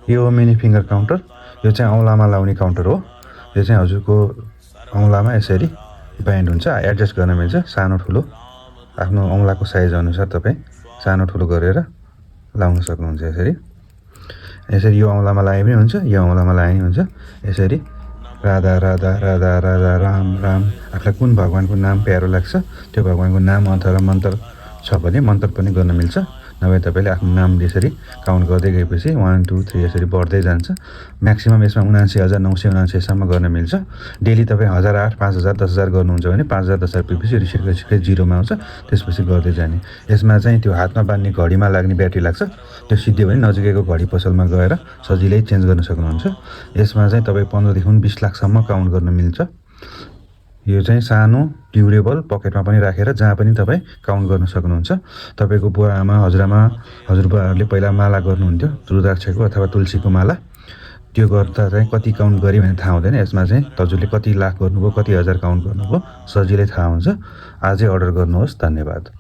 यो mini finger counter, यो चाहिँ औँलामा लाउने काउन्टर हो। यो चाहिँ हजुरको औँलामा यसरी ब्यान्ड हुन्छ, एडजस्ट गर्न मिल्छ। सानो ठुलो आफ्नो औँलाको साइज अनुसार तपाईँ सानो ठुलो गरेर लाउन सक्नुहुन्छ। यसरी यो औँलामा लाए पनि हुन्छ, यो औँलामा लाए पनि हुन्छ। यसरी राधा राधा राधा राधा राम राम, आफूलाई कुन भगवान्को नाम प्यारो लाग्छ त्यो भगवान्को नाम अथवा मन्त्र छ भने मन्त्र पनि गर्न मिल्छ। नभए तपाईँले आफ्नो नाम यसरी काउन्ट गर्दै गएपछि 1 2 3 यसरी बढ्दै जान्छ। म्याक्सिमम् यसमा 79,979 गर्न मिल्छ। डेली तपाईँ 1008, 5000, 10,000 गर्नुहुन्छ भने 5000, 10,000 पुगेपछि रिसेट जिरोमा आउँछ। त्यसपछि गर्दै जाने। यसमा चाहिँ त्यो हातमा बाँध्ने घडीमा लाग्ने ब्याट्री लाग्छ, त्यो सिद्धियो भने नजिकैको घडी पसलमा गएर सजिलै चेन्ज गर्न सक्नुहुन्छ। यसमा चाहिँ तपाईँ 15 देखि 20 लाखसम्म काउन्ट गर्न मिल्छ। यो चाहिँ सानो ड्युरेबल, पकेटमा पनि राखेर जहाँ पनि तपाईँ काउन्ट गर्न सक्नुहुन्छ। तपाईँको बुवा आमा, हजुरआमा, हजुरबुवाहरूले पहिला माला गर्नुहुन्थ्यो, रुद्राक्षको अथवा तुलसीको माला। त्यो गर्दा चाहिँ कति काउन्ट गऱ्यो भने थाहा हुँदैन। यसमा चाहिँ हजुरले कति लाख गर्नुभयो, कति हजार काउन्ट गर्नुभयो, सजिलै थाहा हुन्छ। आजै अर्डर गर्नुहोस्। धन्यवाद।